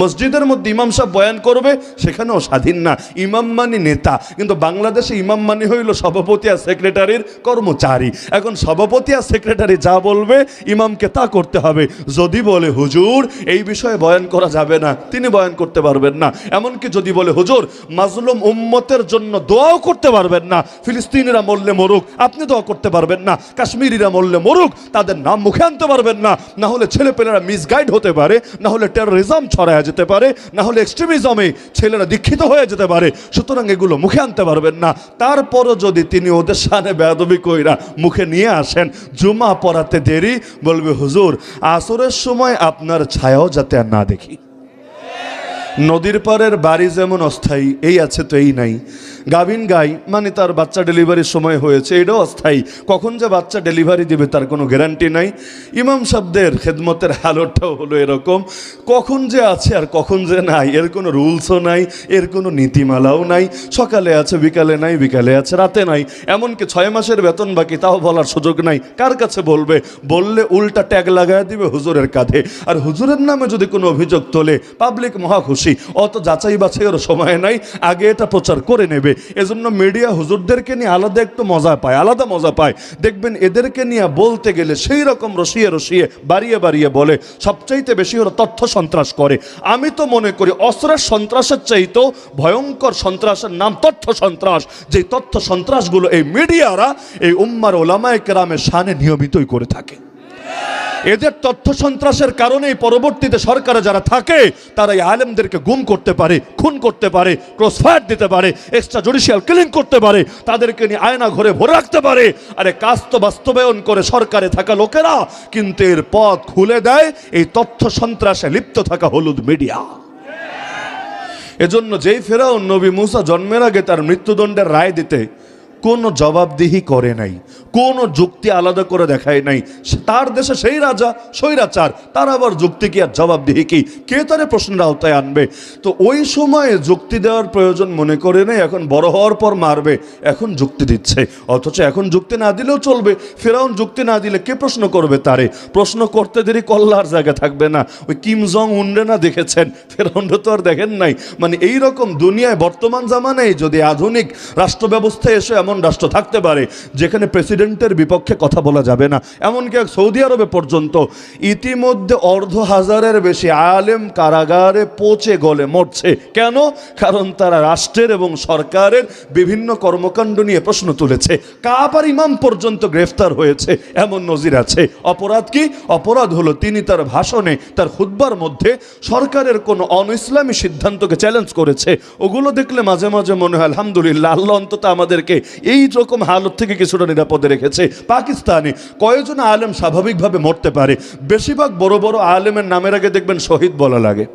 মসজিদের মধ্যে ইমাম সাহেব বয়ান করবে, সেখানেও স্বাধীন না। ইমাম মানি নেতা, কিন্তু বাংলাদেশে ইমাম মানি হইল সভাপতি আর সেক্রেটারির কর্মচারী। এখন সভাপতি আর সেক্রেটারি যা বলবে ইমামকে তা করতে হবে। যদি বলে হুজুর এই বিষয়ে বয়ান করা যাবে না, তিনি বয়ান করতে পারবেন না। এমনকি যদি বলে হুজুর মাজলুম উম্মতের জন্য দোয়াও করতে পারবেন না, ফিলিস্তিনিরা মরলে মরুক আপনি দোয়া করতে পারবেন না, কাশ্মীরিরা মরলে মরুক তাদের নাম মুখে আনতে পারবেন না, না হলে ছেলেপেলেরা মিসগাইড হতে পারে, না হলে টেরোরিজম ছড়ায়া যেতে পারে, না হলে এক্সট্রিমিজমে ছেলেরা দীক্ষিত হয়ে যেতে পারে, সুতরাং এগুলো মুখে আনতে পারবেন না। তারপরও যদি তিনি ওদের সামনে বেয়াদবি কইরা মুখে নিয়ে আসেন, জুমা পড়াতে দেরি, বলবে হুজুর আসরের সময় আপনার ছায়াও যাতে আর না দেখি। নদীর পাড়ের বাড়ি যেমন অস্থায়ী, এই আছে তো এই নাই। গাভিন গাই মানে তার বাচ্চা ডেলিভারির সময় হয়েছে, এটাও অস্থায়ী, কখন যে বাচ্চা ডেলিভারি দিবে তার কোনো গ্যারান্টি নাই। ইমাম সাহেবদের খেদমতের হালতটাও হলো এরকম, কখন যে আছে আর কখন যে নাই এর কোনো রুলসও নাই, এর কোনো নীতিমালাও নাই। সকালে আছে বিকালে নাই, বিকালে আছে রাতে নাই। এমনকি 6 মাসের বেতন বাকি তাও বলার সুযোগ নাই। কার কাছে বলবে? বললে উল্টা ট্যাগ লাগায় দিবে হুজুরের কাঁধে। আর হুজুরের নামে যদি কোনো অভিযোগ তোলে পাবলিক মহা খুশি, অত যাচাই বাছাইয়ের সময় নাই, আগে এটা প্রচার করে নেবে। এজন্য মিডিয়া হুজুরদেরকে নিয়ে আলাদা একটু মজা পায়, আলাদা মজা পায়। দেখবেন এদেরকে নিয়ে বলতে গেলে সেই রকম রসিয়ে রসিয়ে বাড়িয়ে বাড়িয়ে বলে। সবচাইতে বেশি ওরা তথ্য সন্ত্রাস করে। আমি তো মনে করি অস্ত্রের সন্ত্রাসের চাইতেও ভয়ঙ্কর সন্ত্রাসের নাম তথ্য সন্ত্রাস। যে তথ্য সন্ত্রাসগুলো এই মিডিয়ারা এই উম্মার ওলামায়ে কেরামের শানে নিয়মিতই করে থাকে। এদের তথ্য সন্ত্রাসের কারণেই পরবর্তীতে সরকারে যারা থাকে তারা এই আলেমদেরকে গুম করতে পারে, খুন করতে পারে, ক্রসফায়ার দিতে পারে, এক্সট্রা জুডিশিয়াল কিলিং করতে পারে, তাদেরকে নিয়ে আয়না ঘরে ভরে রাখতে পারে। আরে কাজ তো বাস্তবায়ন করে সরকারে থাকা লোকেরা, কিন্তু এর পথ খুলে দেয় এই তথ্য সন্ত্রাসে লিপ্ত থাকা হলুদ মিডিয়া। এজন্য যেই ফেরাউন নবী মুসা জন্মের আগে তার মৃত্যুদণ্ডের রায় দিতে কোনো জবাবদিহি করে নাই, কোনো যুক্তি আলাদা করে দেখায় নাই। তার দেশে সেই রাজা স্বৈরাচার, তার আবার যুক্তি কি আর জবাবদিহি কি? কে তারে প্রশ্নের আওতায় আনবে? তো ওই সময়ে যুক্তি দেওয়ার প্রয়োজন মনে করে নেই, এখন বড় হওয়ার পর মারবে, এখন যুক্তি দিচ্ছে। অথচ এখন যুক্তি না দিলেও চলবে। ফেরাউন যুক্তি না দিলে কে প্রশ্ন করবে তারে? প্রশ্ন করতে দেরি কল্লার জায়গা থাকবে না। ওই কিম জং উনরে না দেখেছেন, ফেরাউনরে তো আর দেখেন নাই। মানে এই রকম দুনিয়ায় বর্তমান জামানায় যদি আধুনিক রাষ্ট্র ব্যবস্থায় এসে এমন রাষ্ট্র থাকতে পারে যেখানে প্রেসিডেন্টের বিপক্ষে কথা বলা যাবে না, এমনকি সৌদি আরবে পর্যন্ত ইতিমধ্যে 1,500-এর বেশি আলেম কারাগারে পচে গলে মরছে। কেন? কারণ তারা রাষ্ট্রের এবং সরকারের বিভিন্ন কর্মকাণ্ড নিয়ে প্রশ্ন তুলেছে। কাবার ইমাম পর্যন্ত গ্রেফতার হয়েছে, এমন নজির আছে। অপরাধ কি? অপরাধ হলো তিনি তার ভাষণে, তার খুতবার মধ্যে সরকারের কোনো অনইসলামী সিদ্ধান্তকে চ্যালেঞ্জ করেছে। ওগুলো দেখলে মাঝে মাঝে মনে হয় আলহামদুলিল্লাহ, আল্লাহ অন্তত আমাদেরকে এই রকম হালত থেকে কিছুটা নিরাপদে রেখেছে। পাকিস্তানে কয়েকজন আলেম স্বাভাবিকভাবে মরতে পারে, বেশিরভাগ বড় বড় আলেমের নামের আগে দেখবেন শহীদ বলা লাগে।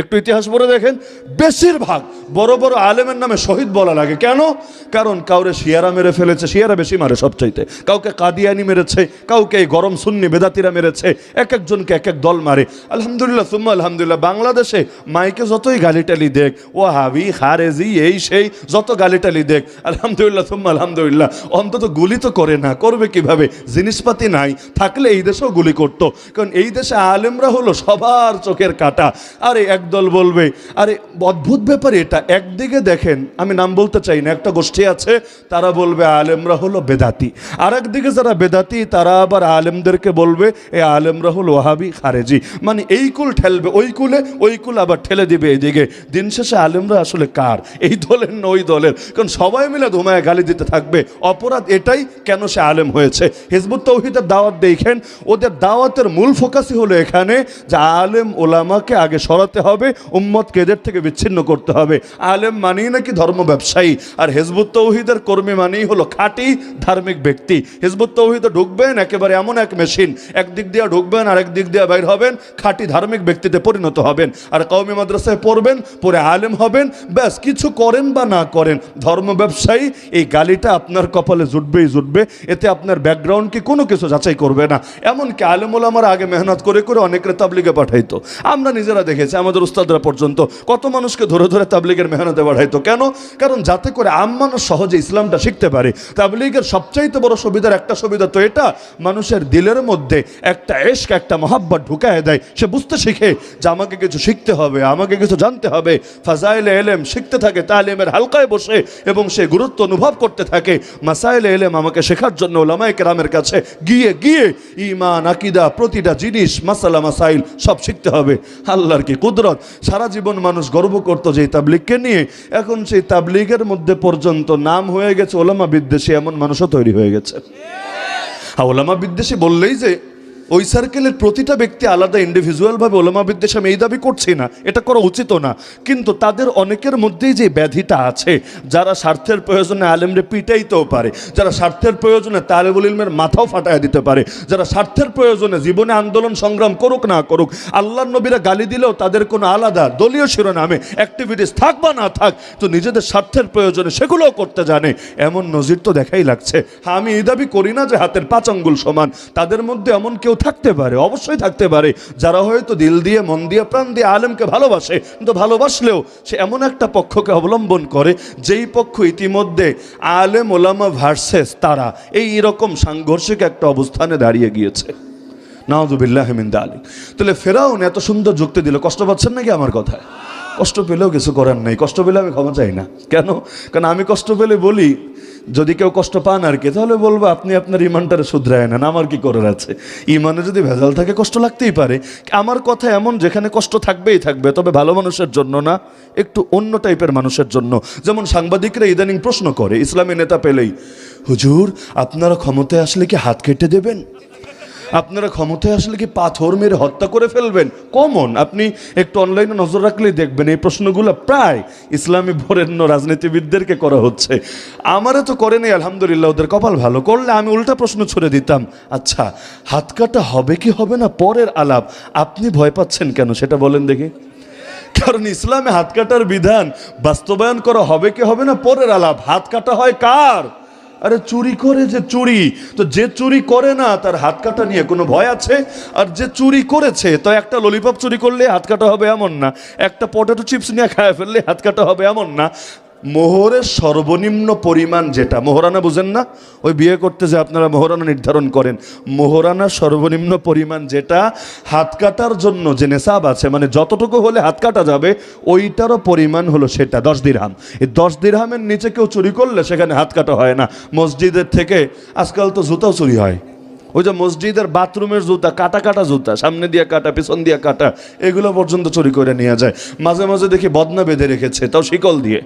একটু ইতিহাস পড়ে দেখেন, বেশিরভাগ বড় বড় আলেমের নামে শহীদ বলা লাগে। কেন? কারণ কাউরে শিয়ারা মেরে ফেলেছে, শিয়ারা বেশি মারে সবচাইতে, কাউকে কাদিয়ানি মেরেছে, কাউকে এই গরম সুন্নি বেদাতিরা মেরেছে, এক একজনকে এক এক দল মারে। আলহামদুলিল্লাহ সুম্মা আলহামদুলিল্লাহ, বাংলাদেশে মাইকে যতই গালিটালি দেখ, ও হাবি খারেজি এই সেই যত গালিটালি দেখ, আলহামদুলিল্লাহ সুম্মা আলহামদুলিল্লাহ, অন্তত গুলি তো করে না। করবে কিভাবে? জিনিসপাতি নাই, থাকলে এই দেশেও গুলি করতো। কারণ এই দেশে আলেমরা হলো সবার চোখের কাঁটা। আরে একদল বলবে, আরে অদ্ভুত ব্যাপার এটা, একদিকে দেখেন, আমি নাম বলতে চাই না, একটা গোষ্ঠী আছে তারা বলবে আলেমরা হলো বেদাতি, আর একদিকে যারা বেদাতি তারা আবার আলেমদেরকে বলবে এই আলেমরা হলো ওয়াহাবি খারেজি। মানে এই কুল ঠেলবে ওই কুলে, ওই কুল আবার ঠেলে দিবে এইদিকে। দিন শেষে আলেমরা আসলে কার? এই দলের না ওই দলের? কারণ সবাই মিলে ধুমায় গালি দিতে থাকবে। অপরাধ এটাই, কেন সে আলেম হয়েছে। হিজবুত তাওহীদের দাওয়াত দেখেন, ওদের দাওয়াতের মূল ফোকাসই হলো এখানে যে আলেম ওলামাকে আগে সরাতে হবে, উম্মতকে এদের থেকে বিচ্ছিন্ন করতে হবে। আলেম মানেই নাকি ধর্ম ব্যবসায়ী, আর হিজবুত তাওহীদের কর্মী মানেই হলো খাঁটি ধার্মিক ব্যক্তি। হিজবুত তাওহীদে ঢুকবেন একেবারে এমন এক মেশিন, একদিক দিয়ে ঢুকবেন আর একদিক দিয়ে বাইর হবেন, খাঁটি ধার্মিক ব্যক্তিতে পরিণত হবেন। আর কওমি মাদ্রাসায় পড়বেন, পরে আলেম হবেন, ব্যাস কিছু করেন বা না করেন ধর্ম ব্যবসায়ী, এই গালিটা আপনার কপালে জুটবেই জুটবে। এতে আপনার ব্যাকগ্রাউন্ড কি কোনো কিছু যাচাই করবে না। এমনকি আলেম ওলামারা আগে মেহনত করে করে অনেকরে তাবলিগে পাঠাইতো। আমরা নিজেরা দেখেছি, আমাদের আমাদের উস্তাদরা পর্যন্ত কত মানুষকে ধরে ধরে তাবলীগের মেহনতে বাড়াইতো। কেন? কারণ যাতে করে আম মানুষ সহজে ইসলামটা শিখতে পারে। তাবলীগের সবচাইতে বড় সুবিধার একটা সুবিধা তো এটা, মানুষের দিলের মধ্যে একটা ইশক, একটা মহাব্বত ঢুকায় দেয়। সে বুঝতে শিখে যে আমাকে কিছু শিখতে হবে, আমাকে কিছু জানতে হবে। ফাজাইলে ইলম শিখতে থাকে তালিমের হালকায় বসে, এবং সে গুরুত্ব অনুভব করতে থাকে মাসাইলে ইলম আমাকে শেখার জন্য উলামায়ে কেরামের কাছে গিয়ে গিয়ে ঈমান, আকীদা, প্রতিটা জিনিস, মাসালা মাসাইল সব শিখতে হবে। আল্লাহর কি কুদরত! সারা জীবন মানুষ গর্ব করতো যে তাবলীগকে নিয়ে, এখন সেই তাবলীগের মধ্যে পর্যন্ত নাম হয়ে গেছে ওলামা বিদ্বেষী, এমন মানুষও তৈরি হয়ে গেছে। ওলামা বিদ্বেষী বললেই যে ওই সার্কেলের প্রতিটা ব্যক্তি আলাদা ইন্ডিভিজুয়ালভাবে ওলামা বিদ্বেষী, আমি এই দাবি করছি না, এটা করা উচিত না, কিন্তু তাদের অনেকের মধ্যেই যে ব্যাধিটা আছে, যারা স্বার্থের প্রয়োজনে আলেমরে পিটাইতেও পারে, যারা স্বার্থের প্রয়োজনে তালেবুল ইলমের মাথাও ফাটায় দিতে পারে, যারা স্বার্থের প্রয়োজনে জীবনে আন্দোলন সংগ্রাম করুক না করুক, আল্লাহর নবীরা গালি দিলেও তাদের কোনো আলাদা দলীয় শিরোনামে অ্যাক্টিভিটিস থাক বা না থাক, তো নিজেদের স্বার্থের প্রয়োজনে সেগুলোও করতে জানে, এমন নজির তো দেখাই লাগছে। হ্যাঁ, আমি এই দাবি করি না যে হাতের 5 আঙ্গুল সমান, তাদের মধ্যে এমন কেউ থাকতে পারে, অবশ্যই থাকতে পারে, যারা হয়তো দিল দিয়ে, মন দিয়ে, প্রাণ দিয়ে আলেমকে ভালোবাসে, কিন্তু ভালোবাসলেও সে এমন একটা পক্ষকে অবলম্বন করে যেই পক্ষ ইতিমধ্যে আলেম ওলামা ভার্সেস তারা এইরকম সাংঘর্ষিক একটা অবস্থানে দাঁড়িয়ে গিয়েছে। নাউযুবিল্লাহি মিন যালিক। তাহলে ফেরাউন এত সুন্দর যুক্তি দিল, কষ্ট পাচ্ছেন নাকি আমার কথায়? কষ্ট পেলেও কিছু করার নেই, কষ্ট পেলে আমি ক্ষমা চাই না। কেন? কারণ আমি কষ্ট পেলে বলি, যদি কেউ কষ্ট পান আর কি, তাহলে বলবো আপনি আপনার ইমানটারে শুধরায় নেন, আমার কি করার আছে? ইমানে যদি ভেজাল থাকে কষ্ট লাগতেই পারে। আমার কথা এমন, যেখানে কষ্ট থাকবেই থাকবে, তবে ভালো মানুষের জন্য না, একটু অন্য টাইপের মানুষের জন্য। যেমন সাংবাদিকরা ইদানিং প্রশ্ন করে ইসলামী নেতা পেলেই, হুজুর আপনারা ক্ষমতায় আসলে কি হাত কেটে দেবেন? আপনারা ক্ষমতায় আসলে কি পাথর মেরে হত্যা করে ফেলবেন? কমন, আপনি একটু অনলাইনে নজর রাখলেই দেখবেন এই প্রশ্নগুলো প্রায় ইসলামী বরেণ্য রাজনীতিবিদদেরকে করা হচ্ছে। আমারও তো করেনি আলহামদুলিল্লাহ, ওদের কপাল ভালো। করলে আমি উল্টা প্রশ্ন ছুড়ে দিতাম, আচ্ছা হাত কাটা হবে কি হবে না পরের আলাপ, আপনি ভয় পাচ্ছেন কেন সেটা বলেন দেখি। কারণ ইসলামে হাত কাটার বিধান বাস্তবায়ন করা হবে কি হবে না পরের আলাপ। হাত কাটা হয় কার? আরে চুরি করে যে চুরি, তো যে চুরি করে না তার হাত কাটা নিয়ে কোনো ভয় আছে? আর যে চুরি করেছে, তো একটা ললিপপ চুরি করলে হাত কাটা হবে এমন না, একটা পটেটো চিপস নিয়ে খায় ফেললে হাত কাটা হবে এমন না। মোহরের সর্বনিম্ন পরিমাণ যেটা, মোহরানা বুঝেন না? ওই বিয়ে করতে যে আপনারা মোহরানা নির্ধারণ করেন, মোহরানার সর্বনিম্ন পরিমাণ যেটা হাত কাটার জন্য যে নেশাব আছে, মানে যতটুকু হলে হাত কাটা যাবে ওইটারও পরিমাণ হলো সেটা 10 দিরহাম। এই 10 দিরহামের নিচে কেউ চুরি করলে সেখানে হাত কাটা হয় না। মসজিদের থেকে আজকাল তো জুতাও চুরি হয়, ওই যে মসজিদের বাথরুমের জুতা, কাটা কাটা জুতা, সামনে দিয়ে কাটা, পিছন দিয়ে কাটা, এগুলো পর্যন্ত চুরি করে নিয়ে যায়। মাঝে মাঝে দেখি বদনা বেঁধে রেখেছে, তাও শিকল দিয়ে।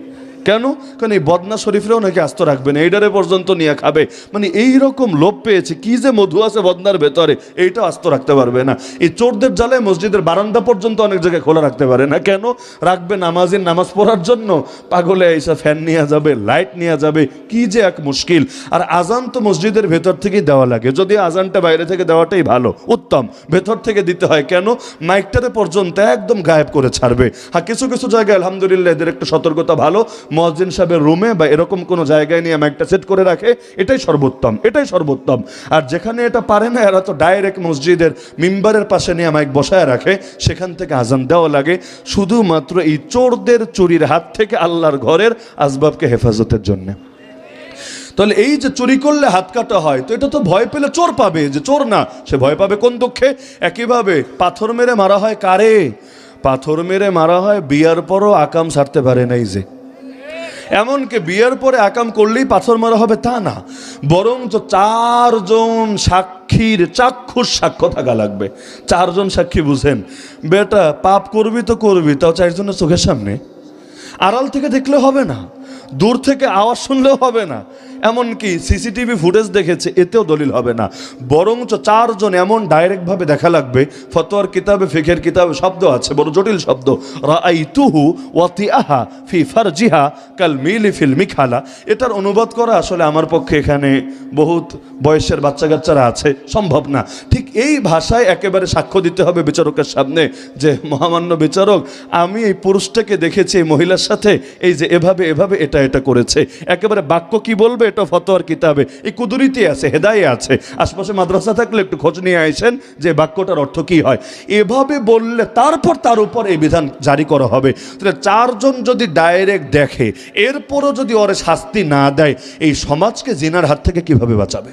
কেন? কারণ এই বদনা শরীফরেও নাকি আস্ত রাখবে না, এইটারে পর্যন্ত নিয়ে খাবে। মানে এই রকম লোভ পেয়েছে, কি যে মধু আছে বদনার ভেতরে, এইটাও আস্ত রাখতে পারবে না। এই চোরদের জ্বালায় মসজিদের বারান্দা পর্যন্ত অনেক জায়গায় খোলা রাখতে পারে না। কেন রাখবে? নামাজের নামাজ পড়ার জন্য। পাগলে এসে ফ্যান নিয়ে যাবে, লাইট নিয়ে যাবে, কি যে এক মুশকিল। আর আজান তো মসজিদের ভেতর থেকেই দেওয়া লাগে, যদি আজানটা বাইরে থেকে দেওয়াটাই ভালো, উত্তম। ভেতর থেকে দিতে হয় কেন? মাইকটারে পর্যন্ত একদম গায়েব করে ছাড়বে। হ্যাঁ, কিছু কিছু জায়গায় আলহামদুলিল্লাহ এদের একটু সতর্কতা ভালো, মুয়াজ্জিন সাহেবের রুমে বা এরকম কোনো জায়গায় নিয়ে মাইকটা সেট করে রাখে, এটাই সর্বোত্তম, এটাই সর্বোত্তম। আর যেখানে এটা পারে না, এরা তো ডাইরেক্ট মসজিদের মিম্বারের পাশে নিয়ে মাইক বসায় রাখে, সেখান থেকে আজান দেওয়া লাগে, শুধুমাত্র এই চোরদের চুরির হাত থেকে আল্লাহর ঘরের আসবাবকে হেফাজতের জন্য। তাহলে এই যে চুরি করলে হাত কাটা হয়, তো এটা তো ভয় পেলে চোর পাবে, যে চোর না সে ভয় পাবে কোন দুঃখে? একইভাবে পাথর মেরে মারা হয় কারে? পাথর মেরে মারা হয় বিয়ার পরও আকাম ছাড়তে পারে নাই যে। এমনকি বিয়ের পরে আকাম করলেই পাথর মারা হবে তা না, বরং তো 4 জন সাক্ষীর চাক্ষুষ সাক্ষ্য থাকা লাগবে। 4 জন সাক্ষী বুঝেন, বেটা পাপ করবি তো করবি, তাও 4 জনের চোখের সামনে। আড়াল থেকে দেখলে হবে না, দূর থেকে আওয়াজ শুনলেও হবে না, এমনকি সিসিটিভি ফুটেজ দেখেছে এতেও দলিল হবে না, বরঞ্চ 4 জন এমন ডাইরেক্টভাবে দেখা লাগবে। ফতোয়ার কিতাবে, ফিকহের কিতাবে শব্দ আছে, বড় জটিল শব্দ, রাআইতুহু ওয়াতিআহা ফি ফারজিহা কাল মিলি ফিল মিখালা। এটার অনুবাদ করা আসলে আমার পক্ষে, এখানে বহুত বয়সের বাচ্চা কাচ্চারা আছে, সম্ভব না। ঠিক এই ভাষায় একেবারে সাক্ষ্য দিতে হবে বিচারকের সামনে যে মহামান্য বিচারক, আমি এই পুরুষটাকে দেখেছি এই মহিলার সাথে, এই যে এভাবে এভাবে এটা এটা করেছে। একেবারে বাক্য কি বলবে একটা ফতোয়ার কিতাবে এই কুদরতি আছে, হেদায়ে আছে। আশপাশে মাদ্রাসা থাকলে একটু খোঁজ নিয়ে আসেন যে বাক্যটার অর্থ কি হয়। এভাবে বললে তারপর তার উপর এই বিধান জারি করা হবে। তাহলে চারজন যদি ডাইরেক্ট দেখে, এরপরও যদি ওরে শাস্তি না দেয়, এই সমাজকে জিনার হাত থেকে কিভাবে বাঁচাবে?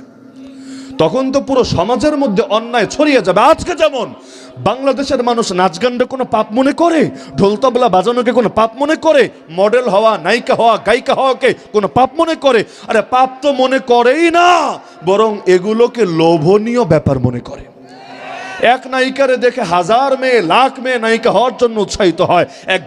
তখন তো পুরো সমাজের মধ্যে অন্যায় ছড়িয়ে যাবে। আজকে যেমন বাংলাদেশের মানুষ নাচ গানকে কোনো পাপ মনে করে, ঢোল তবলা বাজানোকে কোনো পাপ মনে করে, মডেল হওয়া, নায়িকা হওয়া, গায়িকা হওয়াকে কোনো পাপ মনে করে। আরে পাপ তো মনে করেই না, বরং এগুলোকে লোভনীয় ব্যাপার মনে করে। এক নায়িকারে দেখে হাজার মেয়ে, লাখ মেয়ে নায়িকা হওয়ার জন্য উৎসাহিত হয়। এক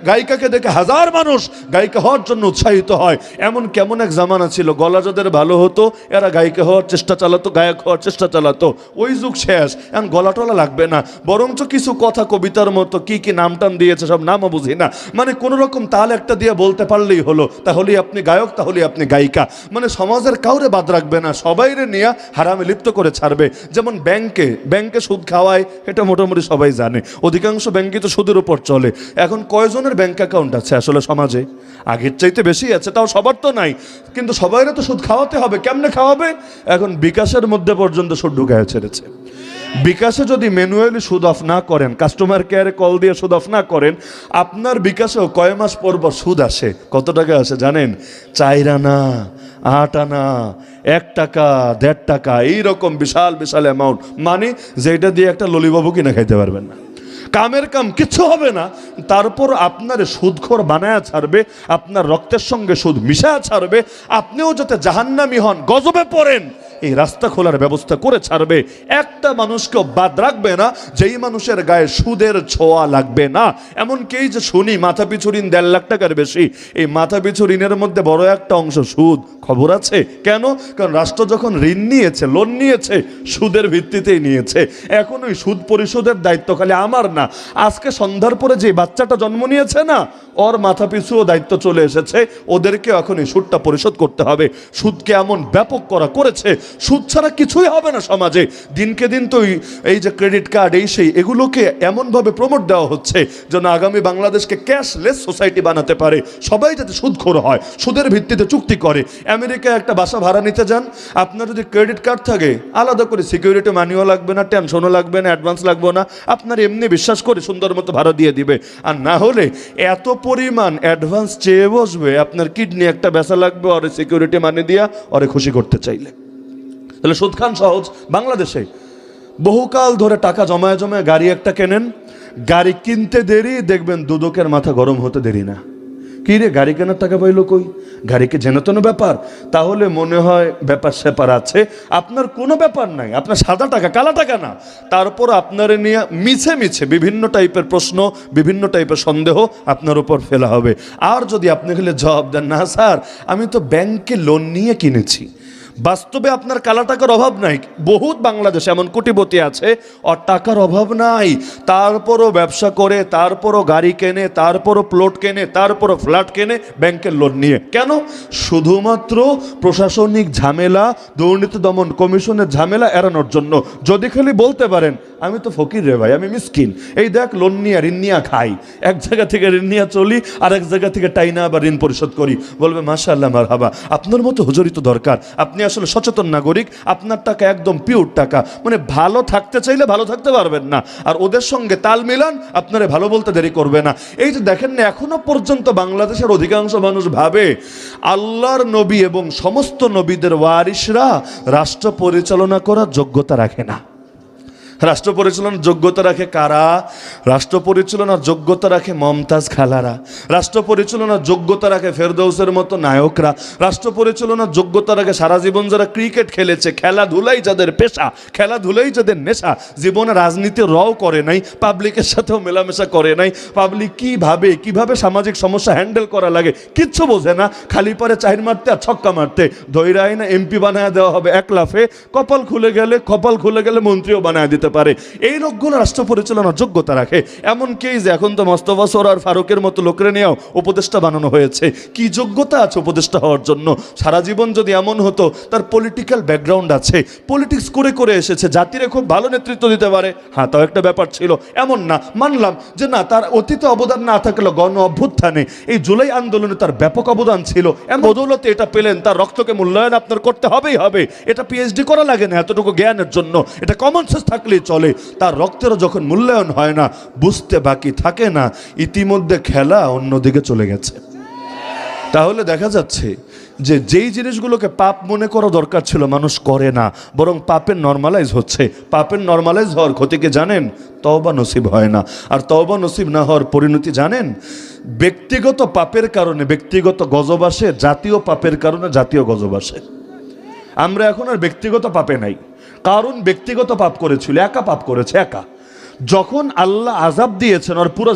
গায়িকাকে দেখে হাজার মানুষ গায়িকা হওয়ার জন্য উৎসাহিত হয়। এমন কেমন এক জামানা ছিল, গলা যাদের ভালো হতো এরা গায়িকা হওয়ার চেষ্টা চালাতো, গায়ক হওয়ার চেষ্টা চালাতো। ওই যুগ শেষ, এখন গলা টলা লাগবে না, বরঞ্চ কিছু কথা কবিতার মতো কি কি নাম টাম দিয়েছে, সব নামও বুঝি না, মানে কোনো রকম তাল একটা দিয়ে বলতে পারলেই হলো, তাহলেই আপনি গায়ক, তাহলেই আপনি গায়িকা। মানে সমাজের কাউরে বাদ রাখবে না, সবাইরে নিয়ে হারামে লিপ্ত করে ছাড়বে। যেমন ব্যাংকে সুদ খাওয়ায়, এটা মোটামুটি সবাই জানে। অধিকাংশ ব্যাংকে তো সুদের উপর চলে। এখন কয়জনের ব্যাংক অ্যাকাউন্ট আছে আসলে সমাজে? আগের চাইতে বেশি আছে, তাও সবার তো নাই, কিন্তু সবাইরে তো সুদ খাওয়াতে হবে। কেমনে খাওয়াবে? এখন বিকাশের মধ্যে পর্যন্ত সুদ ঢুকায় ছেড়েছে। বিকাশে যদি ম্যানুয়ালি সুদ অফ না করেন, কাস্টমার কেয়ারে কল দিয়ে সুদ অফ না করেন, আপনার বিকাশেও কয় মাস পর পর সুদ আসে। কত টাকা আসে জানেন? 4 আনা, 8 আনা, 1 টাকা, 1.5 টাকা, এইরকম বিশাল বিশাল অ্যামাউন্ট। মানে যেটা দিয়ে একটা ললিবাবু কিনে খাইতে পারবেন না, কামের কাম কিচ্ছু হবে না। তারপর আপনার সুদখোর বানায়া ছাড়বে, আপনার রক্তের সঙ্গে সুদ মিশায়া ছাড়বে, আপনিও যাতে জাহান্নামী হন, গজবে পড়েন, এই রাস্তা খোলার ব্যবস্থা করে ছাড়বে। একটা মানুষকেও বাদ রাখবে না যেই মানুষের গায়ে সুদের ছোঁয়া লাগবে না। এমনকি এই যে শুনি মাথা পিছু ঋণ 1.5 লাখ টাকার বেশি, এই মাথা পিছু ঋণের মধ্যে বড় একটা অংশ সুদ। খবর আছে কেন? কারণ রাষ্ট্র যখন ঋণ নিয়েছে, লোন নিয়েছে, সুদের ভিত্তিতেই নিয়েছে। এখন ওই সুদ পরিশোধের দায়িত্ব খালি আমার না, আজকে সন্ধ্যার পরে যে বাচ্চাটা জন্ম নিয়েছে না, ওর মাথা পিছুও দায়িত্ব চলে এসেছে। ওদেরকে এখন এই সুদটা পরিশোধ করতে হবে। সুদকে এমন ব্যাপক করেছে, সুদ ছাড়া কিছুই হবে না সমাজে। দিনকে দিন তো এই যে ক্রেডিট কার্ড, এই সেই, এগুলোকে এমনভাবে প্রমোট দেওয়া হচ্ছে যেন আগামী বাংলাদেশকে ক্যাশলেস সোসাইটি বানাতে পারে। সবাই যাতে সুদখোর হয়, সুদের ভিত্তিতে চুক্তি করে। আমেরিকায় একটা বাসা ভাড়া নিতে যান, আপনার যদি ক্রেডিট কার্ড থাকে, আলাদা করে সিকিউরিটি মানিও লাগবে না, টেনশনও লাগবে না, অ্যাডভান্স লাগবে না, আপনার এমনি বিশ্বাস করে সুন্দর মতো ভাড়া দিয়ে দিবে। আর না হলে এত পরিমাণ অ্যাডভান্স চেয়ে বসবে, আপনার কিডনি একটা বেচা লাগবে ওরে সিকিউরিটি মানি দিয়া ওরে খুশি করতে চাইলে। তাহলে সুদ খান সহজ। বাংলাদেশে বহুকাল ধরে টাকা জমায় জমায় গাড়ি একটা কেনেন, গাড়ি কিনতে দেরি, দেখবেন দুদকের মাথা গরম হতে দেরি না। কি রে, গাড়ি কেনার টাকা পাইলো কই? গাড়িকে জেনতেন ব্যাপার? তাহলে মনে হয় ব্যাপার স্যাপার আছে। আপনার কোনো ব্যাপার নাই, আপনার সাদা টাকা, কালা টাকা না। তারপর আপনারে নিয়ে মিছে মিছে বিভিন্ন টাইপের প্রশ্ন, বিভিন্ন টাইপের সন্দেহ আপনার উপর ফেলা হবে। আর যদি আপনি খালি জবাব দেন, না স্যার আমি তো ব্যাংকে লোন নিয়ে কিনেছি, বাস্তবে আপনার কালা টাকার অভাব নাই। বহুত বাংলাদেশে এমন কোটিপতি আছে, ওর টাকার অভাব নাই, তারপরও ব্যবসা করে, তারপরও গাড়ি কেনে, তারপরও প্লট কেনে, তারপরও ফ্ল্যাট কেনে ব্যাংকের লোন নিয়ে। কেন? শুধুমাত্র প্রশাসনিক ঝামেলা, দুর্নীতি দমন কমিশনের ঝামেলা এড়ানোর জন্য। যদি খালি বলতে পারেন আমি তো ফকির রে ভাই, আমি মিসকিন, এই দেখ লোন নিয়ে ঋণ নিয়ে খাই, এক জায়গা থেকে ঋণ নিয়ে চলি, আর এক জায়গা থেকে টাইনা আবার ঋণ পরিশোধ করি, বলবে মাশাআল্লাহ মারহাবা, আপনার মতো হুজুরি তো দরকার, আপনি আসলে সচেতন নাগরিক, আপনার টাকা একদম পিওর টাকা। মানে ভালো থাকতে চাইলে ভালো থাকতে পারবেন না, আর ওদের সঙ্গে তাল মিলান, আপনারে ভালো বলতে দেরি করবে না। এই যে দেখেন না, এখনো পর্যন্ত বাংলাদেশের অধিকাংশ মানুষ ভাবে আল্লাহর নবী এবং সমস্ত নবীদের ওয়ারিসরা রাষ্ট্র পরিচালনা করার যোগ্যতা রাখে না। রাষ্ট্র পরিচালনার যোগ্যতা রাখে কারা? রাষ্ট্র পরিচালনার যোগ্যতা রাখে মমতাজ খালারা, রাষ্ট্র পরিচালনার যোগ্যতা রাখে ফেরদৌসের মতো নায়করা, রাষ্ট্র পরিচালনার যোগ্যতা রাখে সারা জীবন যারা ক্রিকেট খেলেছে, খেলাধুলাই যাদের পেশা, খেলাধুলাই যাদের নেশা, জীবনে রাজনীতি রও করে নাই, পাবলিকের সাথেও মেলামেশা করে নাই, পাবলিক কিভাবে সামাজিক সমস্যা হ্যান্ডেল করা লাগে কিচ্ছু বোঝে না, খালি পারে চাহির মারতে আর ছক্কা মারতে, ধৈরাই না এমপি বানায় দেওয়া হবে এক লাফে, কপাল খুলে গেলে মন্ত্রীও বানায় দিতে পারে, এই লোকগুলো রাষ্ট্র পরিচালনার যোগ্যতা রাখে। এমনকি যে এখন তো মোস্তফা সরোয়ার ফারুকের মতো লোকেরা নিয়েও উপদেষ্টা বানানো হয়েছে। কি যোগ্যতা আছে উপদেষ্টা হওয়ার জন্য? সারা জীবন যদি এমন হতো তার পলিটিক্যাল ব্যাকগ্রাউন্ড আছে, পলিটিক্স করে করে এসেছে, জাতিরে খুব ভালো নেতৃত্ব দিতে পারে, হ্যাঁ তাও একটা ব্যাপার ছিল, এমন না, মানলাম যে না তার অতীতে অবদান না থাকলে গণ অভ্যুত্থানে এই জুলাই আন্দোলনে তার ব্যাপক অবদান ছিল, এমন বদৌলতে এটা পেলেন, তার রক্তকে মূল্যায়ন আপনার করতে হবেই হবে। এটা পিএইচডি করা লাগে না এতটুকু জ্ঞানের জন্য, এটা কমন সেন্স থাকলেই চলে। তার রক্তেরও যখন মূল্যায়ন হয় না, বুঝতে বাকি থাকে না ইতিমধ্যে খেলা অন্যদিকে চলে গেছে। তাহলে দেখা যাচ্ছে যে যেই জিনিসগুলোকে পাপ মনে করা দরকার ছিল মানুষ করে না, বরং পাপের নর্মালাইজ হচ্ছে। পাপের নর্মালাইজ হওয়ার ক্ষতিকে জানেন? তওবা নসিব হয় না। আর তওবা নসিব না হওয়ার পরিণতি জানেন? ব্যক্তিগত পাপের কারণে ব্যক্তিগত গজব আসে, জাতীয় পাপের কারণে জাতীয় গজব আসে। আমরা এখন আর ব্যক্তিগত পাপে নাই। কারণ ব্যক্তিগত পাপ করেছিল, একা পাপ করেছে, একা। যখন আল্লাহ আযাব দিয়েছেন আর পুরো